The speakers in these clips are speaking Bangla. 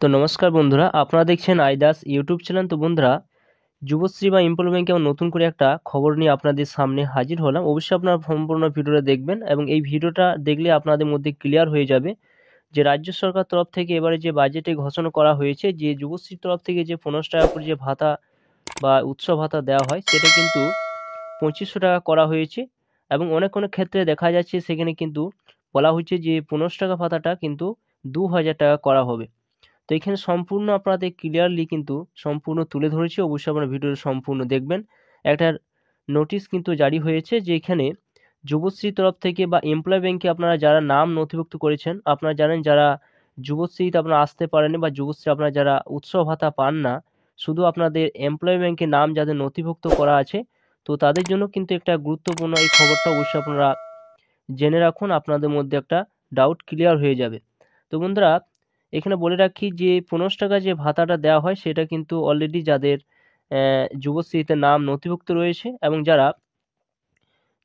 তো নমস্কার বন্ধুরা, আপনারা দেখছেন আইদাস ইউটিউব চ্যানেল। তো বন্ধুরা, যুবশ্রী বা এমপ্লয় ব্যাংকে আমার নতুন করে একটা খবর নিয়ে আপনাদের সামনে হাজির হলাম। অবশ্যই আপনারা সম্পূর্ণ ভিডিওটা দেখবেন এবং এই ভিডিওটা দেখলে আপনাদের মধ্যে ক্লিয়ার হয়ে যাবে যে রাজ্য সরকার তরফ থেকে এবারে যে বাজেটে ঘোষণা করা হয়েছে যে যুবশ্রীর তরফ থেকে যে 15 টাকা করে যে ভাতা বা উৎসব ভাতা দেওয়া হয় সেটা কিন্তু 2500 টাকা করা হয়েছে। এবং অনেক অনেক ক্ষেত্রে দেখা যাচ্ছে সেখানে কিন্তু বলা হচ্ছে যে 15 টাকা ভাতাটা কিন্তু 2000 টাকা করা হবে। তো এখানে সম্পূর্ণ আপনাদের ক্লিয়ারলি কিন্তু সম্পূর্ণ তুলে ধরেছি। অবশ্যই আপনারা ভিডিওটা সম্পূর্ণ দেখবেন। একটা নোটিশ কিন্তু জারি হয়েছে যে এখানে যুবশ্রী তরফ থেকে বা এমপ্লয় ব্যাংকে আপনারা যারা নাম নথিভুক্ত করেছেন, আপনারা জানেন যারা যুবশ্রীতে আপনারা আসতে পারেনি বা যুবশ্রী আপনারা যারা উৎসব ভাতা পান না, শুধু আপনাদের এমপ্লয় ব্যাংকে নাম যাদের নথিভুক্ত করা আছে, তো তাদের জন্য কিন্তু একটা গুরুত্বপূর্ণ এই খবরটা অবশ্যই আপনারা জেনে রাখুন। আপনাদের মধ্যে একটা ডাউট ক্লিয়ার হয়ে যাবে। তো বন্ধুরা, এখানে বলে রাখি যে 15 টাকা যে ভাতাটা দেওয়া হয় সেটা কিন্তু অলরেডি যাদের যুবশ্রীতে নাম নথিভুক্ত রয়েছে এবং যারা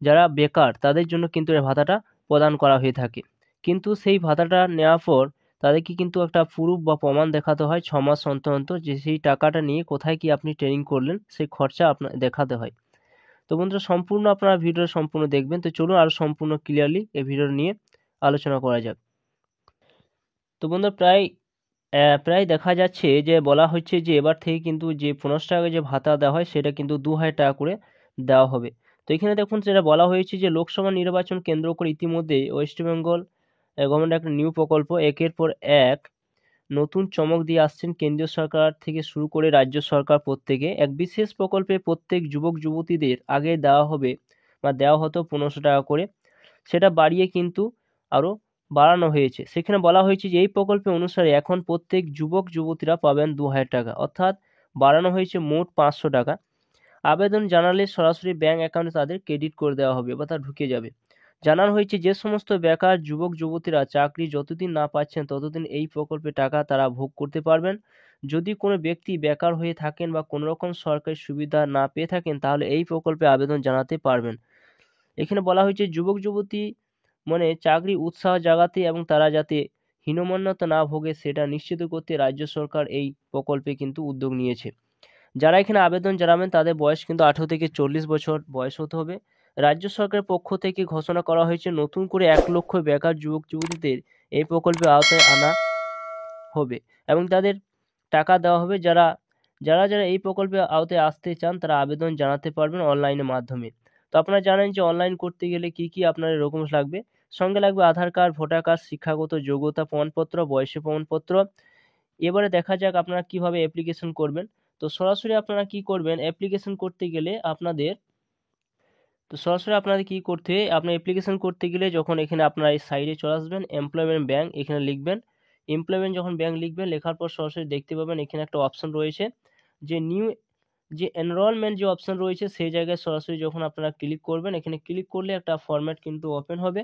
যারা বেকার তাদের জন্য কিন্তু এই ভাতাটা প্রদান করা হয়ে থাকে। কিন্তু সেই ভাতাটা নেওয়ার পর তাদেরকে কিন্তু একটা প্রুফ বা প্রমাণ দেখাতে হয় 6 মাস অন্তর অন্তর, যে সেই টাকাটা নিয়ে কোথায় কি আপনি ট্রেনিং করলেন সেই খরচা আপনার দেখাতে হয়। তো বন্ধুরা, সম্পূর্ণ আপনারা ভিডিওটা সম্পূর্ণ দেখবেন। তো চলুন আরও সম্পূর্ণ ক্লিয়ারলি এই ভিডিও নিয়ে আলোচনা করা যাক। তো বন্ধুরা, প্রায় দেখা যাচ্ছে যে বলা হচ্ছে যে এবার থেকে কিন্তু যে 15 টাকা যে ভাতা দেওয়া হয় সেটা কিন্তু 2000 টাকা করে দেওয়া হবে। তো এখানে দেখুন যেটা বলা হয়েছে যে লোকসভা নির্বাচন কেন্দ্র করে ইতিমধ্যে ওয়েস্ট বেঙ্গল গভর্নমেন্ট একটা নিউ প্রকল্প একের পর এক নতুন চমক দিয়ে আসছেন। কেন্দ্রীয় সরকার থেকে শুরু করে রাজ্য সরকার প্রত্যেকে এক বিশেষ প্রকল্পে প্রত্যেক যুবক যুবতীদের আগে দেওয়া হবে বা দেওয়া হতো 1500 টাকা করে, সেটা বাড়িয়ে কিন্তু আরও বাড়ানো হয়েছে। সেখানে বলা হয়েছে যে এই প্রকল্পে অনুসারে এখন প্রত্যেক যুবক যুবতীরা পাবেন 2000 টাকা, অর্থাৎ বাড়ানো হয়েছে মোট 500 টাকা। আবেদন জানালে সরাসরি ব্যাংক অ্যাকাউন্টে তাদের ক্রেডিট করে দেওয়া হবে বা তা ঢুকে যাবে। জানানো হয়েছে যে সমস্ত বেকার যুবক যুবতীরা চাকরি যতদিন না পাচ্ছেন ততদিন এই প্রকল্পে টাকা তারা ভোগ করতে পারবেন। যদি কোনো ব্যক্তি বেকার হয়ে থাকেন বা কোনো রকম সরকারি সুবিধা না পেয়ে থাকেন তাহলে এই প্রকল্পে আবেদন জানাতে পারবেন। এখানে বলা হয়েছে যুবক যুবতী মনে চাকরি উৎসাহ জাগাতে এবং তারা যাতে হীনমন্যতা না ভোগে সেটা নিশ্চিত করতে রাজ্য সরকার এই প্রকল্পে কিন্তু উদ্যোগ নিয়েছে। যারা এখানে আবেদন জানাবেন তাদের বয়স কিন্তু 18 থেকে 40 বছর বয়স হতে হবে। রাজ্য সরকারের পক্ষ থেকে ঘোষণা করা হয়েছে নতুন করে 1 লক্ষ বেকার যুবক যুবতীদের এই প্রকল্পের আওতায় আনা হবে এবং তাদের টাকা দেওয়া হবে। যারা যারা যারা এই প্রকল্পের আওতায় আসতে চান তারা আবেদন জানাতে পারবেন অনলাইনের মাধ্যমে। তো আপনারা জানেন যে অনলাইন করতে গেলে কি কি আপনার ডকুমেন্টস লাগবে। সঙ্গে লাগবে আধার কার্ড, ভোটার কার্ড, শিক্ষাগত যোগ্যতা প্রমাণপত্র, বয়সের প্রমাণপত্র। এবারে দেখা যাক আপনারা কিভাবে অ্যাপ্লিকেশন করবেন। তো সরাসরি আপনারা কি করবেন, অ্যাপ্লিকেশন করতে গেলে আপনাদের কি করতে হয়, আপনার অ্যাপ্লিকেশন করতে গেলে যখন এখানে আপনারা এই সাইডে চলে আসবেন এমপ্লয়মেন্ট ব্যাংক, এখানে লিখবেন এমপ্লয়মেন্ট। যখন ব্যাংক লিখবেন লেখার পর সরাসরি দেখতে পাবেন এখানে একটা অপশন রয়েছে যে নিউ যে এনরোলমেন্ট যে অপশন রয়েছে সেই জায়গায় সরাসরি যখন আপনারা ক্লিক করবেন, এখানে ক্লিক করলে একটা ফরম্যাট কিন্তু ওপেন হবে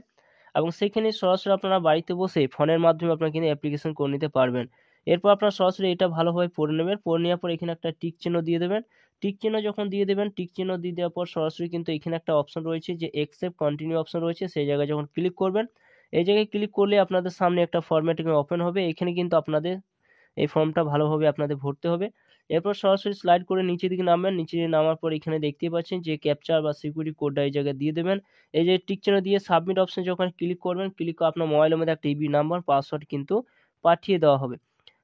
এবং সেখানে সরাসরি আপনারা বাড়িতে বসে ফোনের মাধ্যমে আপনারা কিন্তু অ্যাপ্লিকেশন করে নিতে পারবেন। এরপর আপনারা সরাসরি এটা ভালোভাবে পড়ে নেবেন, পড়ে নেওয়ার পর এখানে একটা টিক চিহ্ন দিয়ে দেবেন। টিক চিহ্ন যখন দিয়ে দেবেন, টিক চিহ্ন দিয়ে দেওয়ার পর সরাসরি কিন্তু এখানে একটা অপশন রয়েছে যে অ্যাকসেপ্ট কন্টিনিউ অপশন রয়েছে, সেই জায়গায় যখন ক্লিক করবেন, এই জায়গায় ক্লিক করলে আপনাদের সামনে একটা ফরম্যাটিং ওপেন হবে। এখানে কিন্তু আপনাদের এই ফর্মটা ভালোভাবে আপনাদের ভরতে হবে। এরপর সরাসরি স্লাইড করে নিচের দিকে নামবেন। নিচে নামার পর এখানে দেখতে পাচ্ছেন যে ক্যাপচার বা সিকিউরিটি কোডটা এই জায়গায় দিয়ে দেবেন। এই যে টিক চিহ্ন দিয়ে সাবমিট অপশন যখন ক্লিক করবেন, ক্লিক করে আপনার মোবাইলের মধ্যে একটা ইবি নাম্বার পাসওয়ার্ড কিন্তু পাঠিয়ে দেওয়া হবে।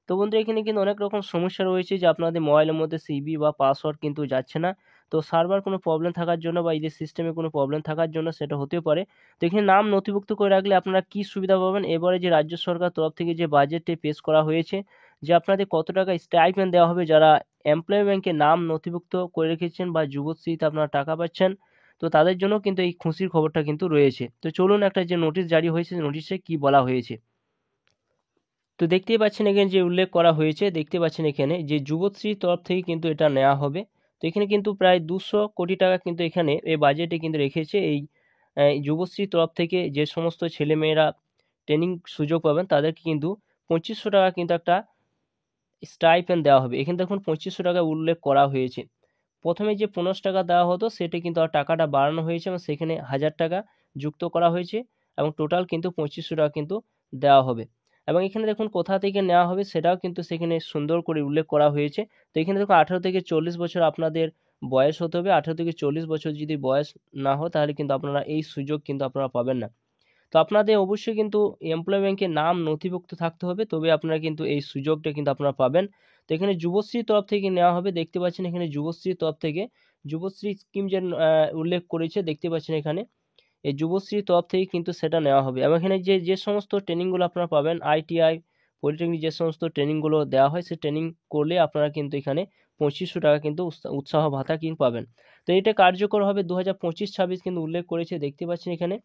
তো বন্ধুরা, এখানে কিন্তু অনেক রকম সমস্যা রয়েছে যে আপনাদের মোবাইলের মধ্যে সিবি বা পাসওয়ার্ড কিন্তু যাচ্ছে না। তো সার্ভার কোনো প্রবলেম থাকার জন্য বা এই যে সিস্টেমে কোনো প্রবলেম থাকার জন্য সেটা হতেও পারে। তো এখানে নাম নথিভুক্ত করে রাখলে আপনারা কি সুবিধা পাবেন, এবারে যে রাজ্য সরকার তরফ থেকে যে বাজেটে পেশ করা হয়েছে যে আপনাদের কত টাকা স্টাইপেন্ড দেওয়া হবে যারা এমপ্লয় ব্যাংকে নাম নথিভুক্ত করে রেখেছেন বা যুবশ্রীতে আপনারা টাকা পাচ্ছেন, তো তাদের জন্য কিন্তু এই খুশির খবরটা কিন্তু রয়েছে। তো চলুন একটা যে নোটিশ জারি হয়েছে নোটিশে কি বলা হয়েছে। তো দেখতেই পাচ্ছেন এখানে যে উল্লেখ করা হয়েছে, দেখতে পাচ্ছেন এখানে যে যুবশ্রীর তরফ থেকে কিন্তু এটা নেওয়া হবে। তো এখানে কিন্তু প্রায় 200 কোটি টাকা কিন্তু এখানে এই বাজেটে কিন্তু রেখেছে। এই যুবশ্রীর তরফ থেকে যে সমস্ত ছেলেমেয়েরা ট্রেনিং সুযোগ পাবেন তাদেরকে কিন্তু 2500 টাকা কিন্তু একটা স্টাইপেন্ড দেওয়া হবে। এখানে দেখুন 2500 টাকা উল্লেখ করা হয়েছে। প্রথমে যে 15 টাকা দেওয়া হতো সেটা কিন্তু আর টাকাটা বাড়ানো হয়েছে এবং সেখানে 1000 টাকা যুক্ত করা হয়েছে এবং টোটাল কিন্তু 2500 টাকা কিন্তু দেওয়া হবে। এবং এখানে দেখুন কোথা থেকে নেওয়া হবে সেটাও কিন্তু সেখানে সুন্দর করে উল্লেখ করা হয়েছে। তো এখানে দেখুন 18 থেকে 40 বছর আপনাদের বয়স হতে হবে। 18 থেকে 40 বছর যদি বয়স না হয় তাহলে কিন্তু আপনারা এই সুযোগ কিন্তু আপনারা পাবেন না। তো আপনাদের অবশ্যই কিন্তু এমপ্লয় ব্যাংকে নাম নথিভুক্ত থাকতে হবে, তবে আপনারা কিন্তু এই সুযোগটা কিন্তু আপনারা পাবেন। তো এখানে যুবশ্রীর তরফ থেকে নেওয়া হবে, দেখতে পাচ্ছেন এখানে যুবশ্রীর তরফ থেকে যুবশ্রী স্কিম যে উল্লেখ করেছে দেখতে পাচ্ছেন এখানে এই যুবশ্রীর তরফ থেকে কিন্তু সেটা নেওয়া হবে। এবং এখানে যে সমস্ত ট্রেনিংগুলো আপনারা পাবেন আইটিআই পলিটেকনিক যে সমস্ত ট্রেনিংগুলো দেওয়া হয় সেই ট্রেনিং করলে আপনারা কিন্তু এখানে 2500 টাকা কিন্তু উৎসাহ ভাতা কিন্তু পাবেন। তো এটা কার্যকর হবে 2025-26 কিন্তু উল্লেখ করেছে দেখতে পাচ্ছেন এখানে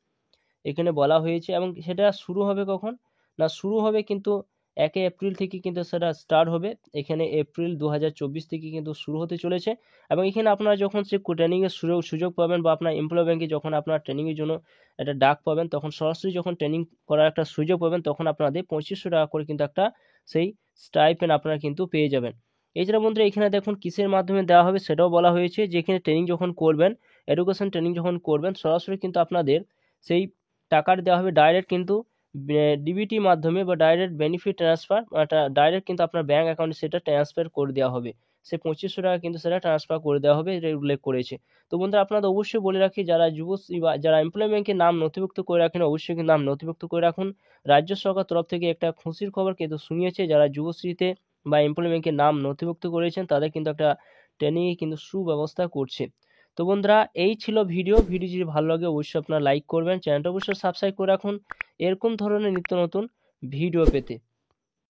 এখানে বলা হয়েছে। এবং সেটা শুরু হবে কখন না শুরু হবে কিন্তু 1 এপ্রিল থেকে কিন্তু সেটা স্টার্ট হবে। এখানে এপ্রিল 2024 থেকে কিন্তু শুরু হতে চলেছে। এবং এখানে আপনারা যখন সে ট্রেনিংয়ের সুযোগ পাবেন বা আপনার এমপ্লয় ব্যাংকে যখন আপনার ট্রেনিংয়ের জন্য একটা ডাক পাবেন তখন সরাসরি যখন ট্রেনিং করার একটা সুযোগ পাবেন তখন আপনাদের 2500 টাকা করে কিন্তু একটা সেই স্টাইপেন্ড আপনারা কিন্তু পেয়ে যাবেন। এছাড়া বন্ধুরা এখানে দেখুন কিসের মাধ্যমে দেওয়া হবে সেটাও বলা হয়েছে যে এখানে ট্রেনিং যখন করবেন এডুকেশন ট্রেনিং যখন করবেন সরাসরি কিন্তু আপনাদের সেই টাকাটা দেওয়া হবে ডাইরেক্ট কিন্তু ডিবিটি মাধ্যমে বা ডাইরেক্ট বেনিফিট ট্রান্সফার ডাইরেক্ট কিন্তু আপনার ব্যাঙ্ক অ্যাকাউন্টে সেটা ট্রান্সফার করে দেওয়া হবে। সে 2500 টাকা কিন্তু সেটা ট্রান্সফার করে দেওয়া হবে, এটা উল্লেখ করেছে। তো বন্ধুরা আপনাদের অবশ্যই বলে রাখি যারা যুবশ্রী বা যারা এমপ্লয় ব্যাংকে নাম নথিভুক্ত করে রাখেন অবশ্যই কিন্তু নাম নথিভুক্ত করে রাখুন। রাজ্য সরকার তরফ থেকে একটা খুশির খবর কিন্তু শুনিয়েছে যারা যুবশ্রীতে বা এমপ্লয় ব্যাংকে নাম নথিভুক্ত করেছেন তাদের কিন্তু একটা ট্রেনিংয়ে কিন্তু সুব্যবস্থা করছে। তো বন্ধুরা এই ছিল ভিডিও যদি ভালো লাগে অবশ্যই আপনারা লাইক করবেন, চ্যানেলটা অবশ্যই সাবস্ক্রাইব করে রাখুন এরকম ধরনের নিত্য নতুন ভিডিও পেতে।